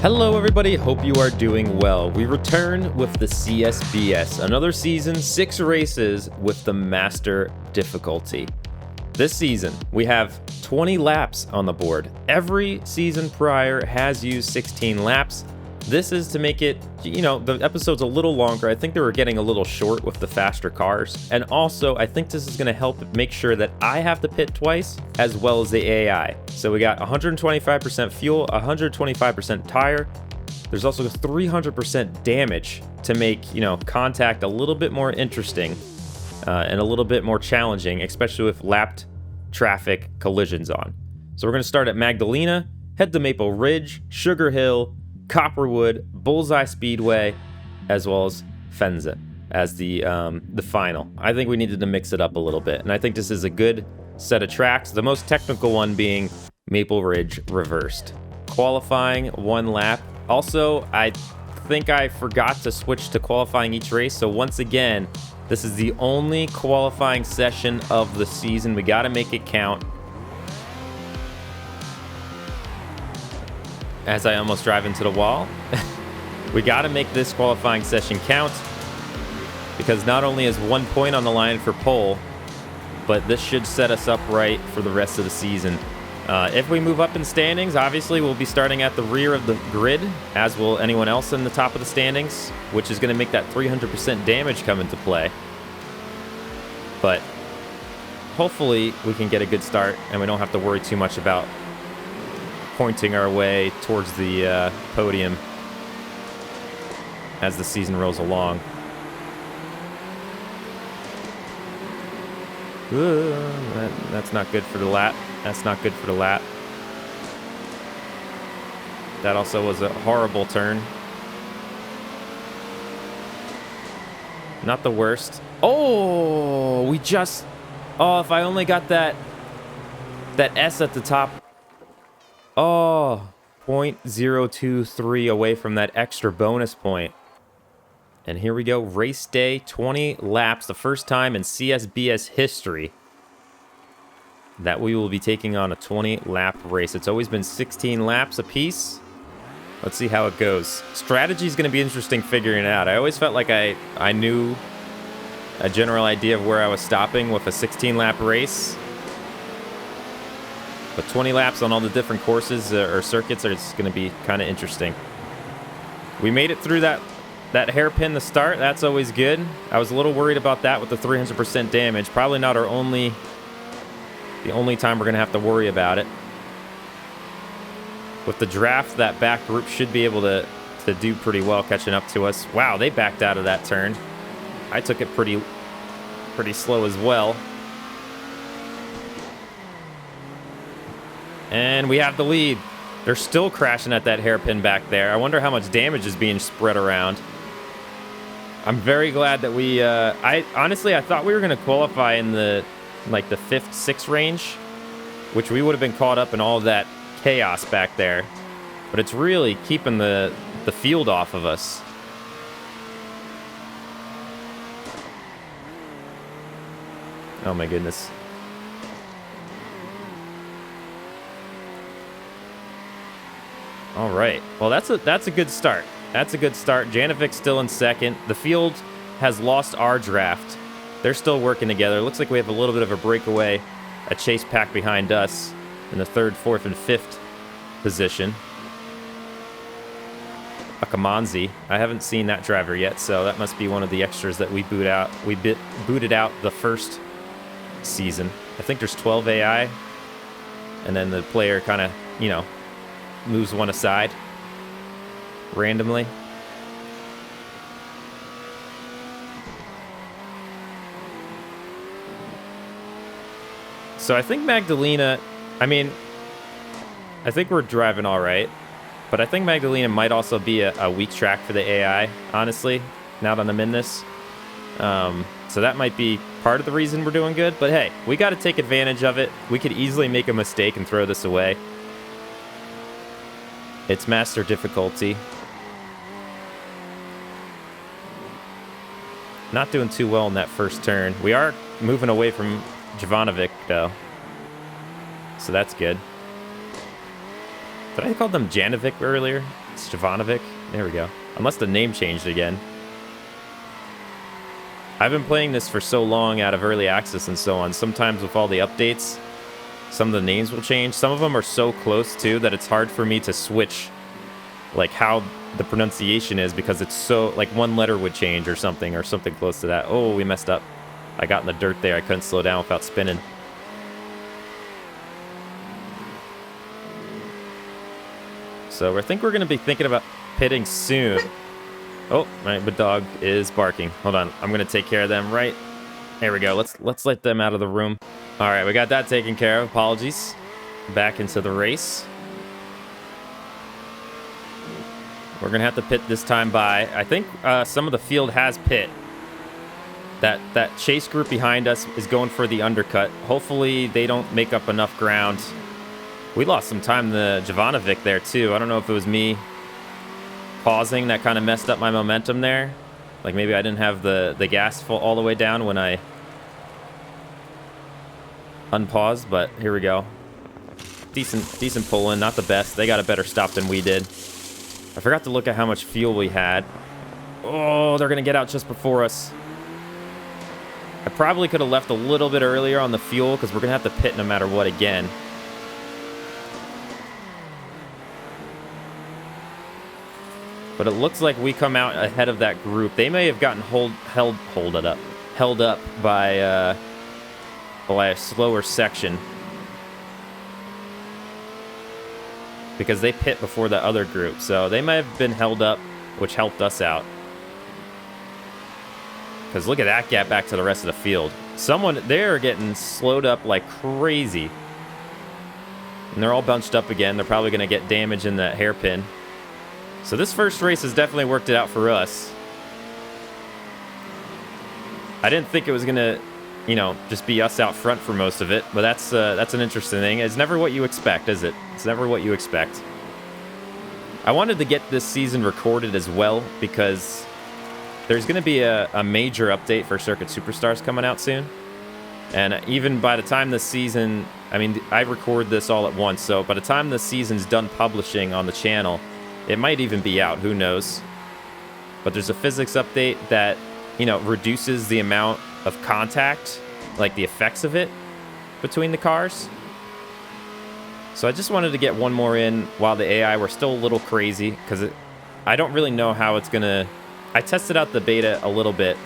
Hello everybody, hope you are doing well. We return with the CSBS, another season, 6 races with the Master difficulty. This season, we have 20 laps on the board. Every season prior has used 16 laps. This is to make it, the episode's a little longer. I think they were getting a little short with the faster cars. And also, I think this is going to help make sure that I have to pit twice, as well as the AI. So we got 125% fuel, 125% tire. There's also 300% damage to make, contact a little bit more interesting and a little bit more challenging, especially with lapped traffic collisions on. So we're going to start at Magdalena, head to Maple Ridge, Sugar Hill, Copperwood, Bullseye Speedway, as well as Fenza as the final. I think we needed to mix it up a little bit, and I think this is a good set of tracks. The most technical one being Maple Ridge reversed. Qualifying 1 lap. Also, I think I forgot to switch to qualifying each race, so once again, this is the only qualifying session of the season. We got to make it count. As I almost drive into the wall. We got to make this qualifying session count, because not only is 1 point on the line for pole, but this should set us up right for the rest of the season. If we move up in standings, obviously we'll be starting at the rear of the grid, as will anyone else in the top of the standings, which is going to make that 300% damage come into play. But hopefully we can get a good start and we don't have to worry too much about pointing our way towards the podium as the season rolls along. That's not good for the lap. That's not good for the lap. That also was a horrible turn. Not the worst. Oh, if I only got that S at the top. Oh, 0.023 away from that extra bonus point. And here we go, race day, 20 laps, the first time in CSBS history that we will be taking on a 20-lap race. It's always been 16 laps apiece. Let's see how it goes. Strategy is going to be interesting figuring it out. I always felt like I knew a general idea of where I was stopping with a 16-lap race. But 20 laps on all the different courses or circuits is going to be kind of interesting. We made it through that hairpin to start. That's always good. I was a little worried about that with the 300% damage. Probably not the only time we're going to have to worry about it. With the draft, that back group should be able to do pretty well catching up to us. Wow, they backed out of that turn. I took it pretty slow as well. And we have the lead. They're still crashing at that hairpin back there. I wonder how much damage is being spread around. I'm very glad that we... I thought we were going to qualify in the 5th, 6th range, which we would have been caught up in all of that chaos back there. But it's really keeping the field off of us. Oh my goodness. All right. Well, that's a good start. That's a good start. Janovic's still in second. The field has lost our draft. They're still working together. Looks like we have a little bit of a breakaway, a chase pack behind us in the 3rd, 4th, and 5th position. Akamanzi. I haven't seen that driver yet, so that must be one of the extras that we boot out. We booted out the first season. I think there's 12 AI, and then the player kind of, moves one aside randomly. So I think Magdalena, I think we're driving all right, but I think Magdalena might also be a weak track for the AI, honestly, now that I'm in this. So that might be part of the reason we're doing good, but hey, we got to take advantage of it. We could easily make a mistake and throw this away. It's Master difficulty. Not doing too well in that first turn. We are moving away from Jovanovic, though. So that's good. Did I call them Janovic earlier? It's Jovanovic. There we go. Unless the name changed again. I've been playing this for so long out of early access and so on. Sometimes with all the updates, some of the names will change. Some of them are so close too that it's hard for me to switch like how the pronunciation is, because it's so like one letter would change or something close to that. Oh, we messed up. I got in the dirt there. I couldn't slow down without spinning. So I think we're going to be thinking about pitting soon. Oh, my dog is barking. Hold on. I'm going to take care of them right. There we go. Let's let them out of the room. All right, we got that taken care of. Apologies. Back into the race. We're going to have to pit this time by. I think some of the field has pit. That chase group behind us is going for the undercut. Hopefully they don't make up enough ground. We lost some time to Jovanovic there too. I don't know if it was me pausing that kind of messed up my momentum there. Like maybe I didn't have the gas full all the way down when I unpaused, but here we go. Decent pull-in, not the best. They got a better stop than we did. I forgot to look at how much fuel we had. Oh, they're gonna get out just before us. I probably could have left a little bit earlier on the fuel because we're gonna have to pit no matter what again. But it looks like we come out ahead of that group. They may have gotten held up by a slower section, because they pit before the other group. So they may have been held up, which helped us out. Because look at that gap back to the rest of the field. They're getting slowed up like crazy. And they're all bunched up again. They're probably going to get damage in that hairpin. So this first race has definitely worked it out for us. I didn't think it was going to, just be us out front for most of it. But that's an interesting thing. It's never what you expect, is it? It's never what you expect. I wanted to get this season recorded as well, because there's going to be a major update for Circuit Superstars coming out soon. And even by the time this season, I record this all at once. So by the time the season's done publishing on the channel, it might even be out, who knows. But there's a physics update that, reduces the amount of contact, like the effects of it, between the cars. So I just wanted to get one more in while the AI were still a little crazy, because I don't really know how it's going to... I tested out the beta a little bit,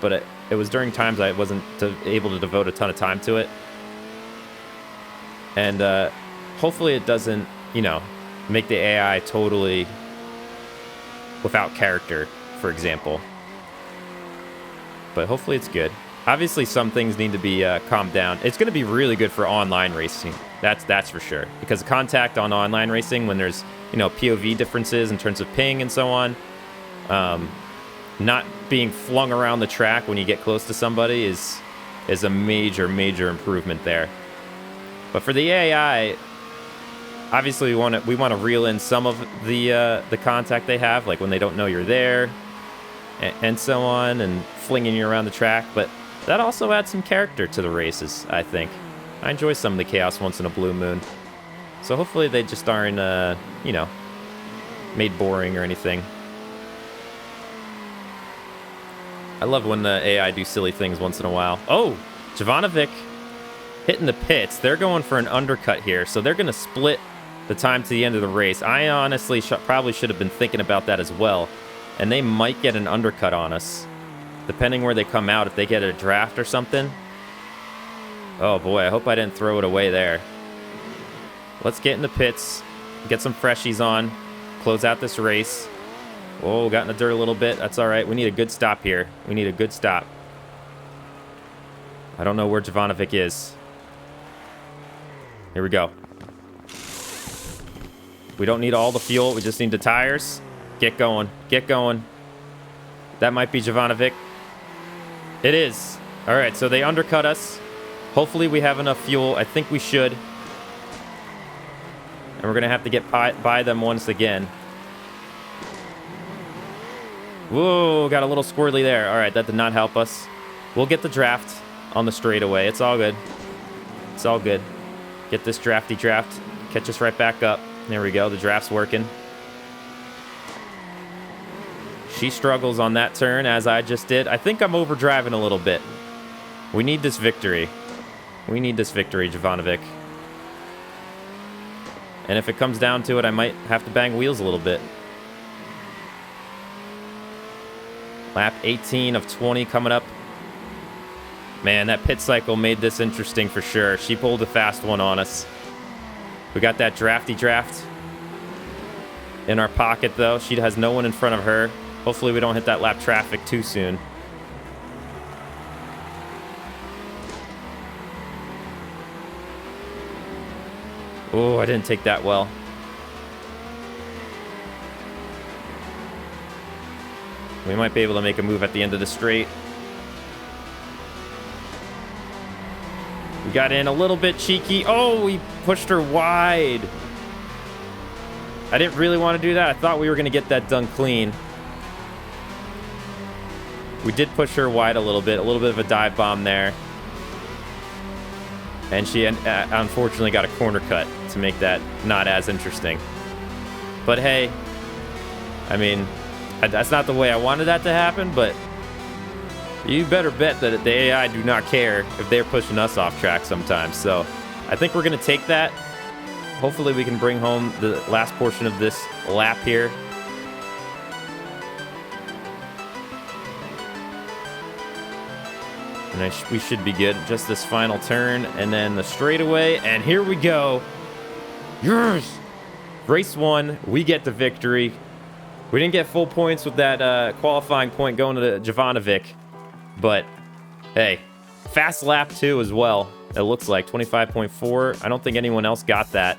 but it was during times I wasn't able to devote a ton of time to it. And hopefully it doesn't, make the AI totally without character, for example. But hopefully it's good. Obviously, some things need to be calmed down. It's going to be really good for online racing. That's for sure. Because contact on online racing, when there's, POV differences in terms of ping and so on, not being flung around the track when you get close to somebody is a major improvement there. But for the AI, obviously we want to reel in some of the contact they have, like when they don't know you're there, and so on, and flinging you around the track. But that also adds some character to the races, I think. I enjoy some of the chaos once in a blue moon. So hopefully they just aren't, made boring or anything. I love when the AI do silly things once in a while. Oh, Jovanovic hitting the pits. They're going for an undercut here, so they're going to split the time to the end of the race. I honestly probably should have been thinking about that as well. And they might get an undercut on us, depending where they come out. If they get a draft or something. Oh boy, I hope I didn't throw it away there. Let's get in the pits, get some freshies on, close out this race. Oh, got in the dirt a little bit. That's all right. We need a good stop here. We need a good stop. I don't know where Jovanovic is. Here we go. We don't need all the fuel. We just need the tires. Get going. Get going. That might be Jovanovic. It is. All right, so they undercut us. Hopefully we have enough fuel. I think we should. And we're going to have to get by them once again. Whoa, got a little squirrely there. All right, that did not help us. We'll get the draft on the straightaway. It's all good. It's all good. Get this drafty draft. Catch us right back up. There we go. The draft's working. She struggles on that turn, as I just did. I think I'm overdriving a little bit. We need this victory. We need this victory, Jovanovic. And if it comes down to it, I might have to bang wheels a little bit. Lap 18 of 20 coming up. Man, that pit cycle made this interesting for sure. She pulled a fast one on us. We got that drafty draft in our pocket, though. She has no one in front of her. Hopefully we don't hit that lap traffic too soon. Oh, I didn't take that well. We might be able to make a move at the end of the straight. We got in a little bit cheeky. Oh, we pushed her wide. I didn't really want to do that. I thought we were going to get that done clean. We did push her wide a little bit of a dive bomb there. And she unfortunately got a corner cut to make that not as interesting. But hey, I mean, that's not the way I wanted that to happen, but you better bet that the AI do not care if they're pushing us off track sometimes. So I think we're going to take that. Hopefully we can bring home the last portion of this lap here. And we should be good. Just this final turn and then the straightaway. And here we go. Yes! Race 1. We get the victory. We didn't get full points with that qualifying point going to Jovanovic. But, hey, fast lap 2 as well. It looks like 25.4. I don't think anyone else got that.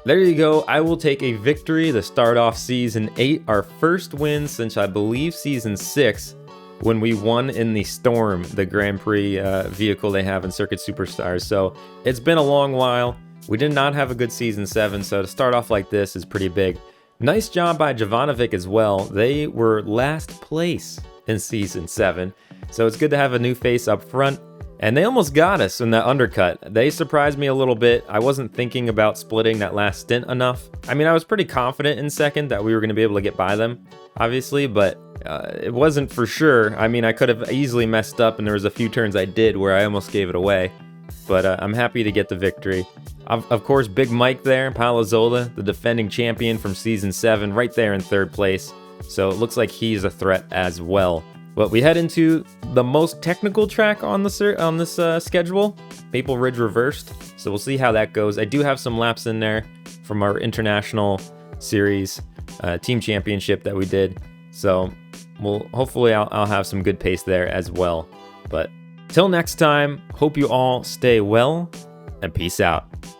There you go. I will take a victory to start off Season 8. Our first win since, I believe, Season 6. When we won in the Storm, the Grand Prix vehicle they have in Circuit Superstars. So it's been a long while. We did not have a good Season 7, so to start off like this is pretty big. Nice job by Jovanovic as well. They were last place in Season 7, so it's good to have a new face up front. And they almost got us in that undercut. They surprised me a little bit. I wasn't thinking about splitting that last stint enough. I mean, I was pretty confident in second that we were going to be able to get by them, obviously, but it wasn't for sure. I mean, I could have easily messed up, and there was a few turns I did where I almost gave it away. But I'm happy to get the victory. Of course, Big Mike there, Palazzolo, the defending champion from Season 7, right there in third place. So it looks like he's a threat as well. But we head into the most technical track on this schedule, Maple Ridge Reversed. So we'll see how that goes. I do have some laps in there from our International Series team championship that we did. So hopefully I'll have some good pace there as well. But till next time, hope you all stay well and peace out.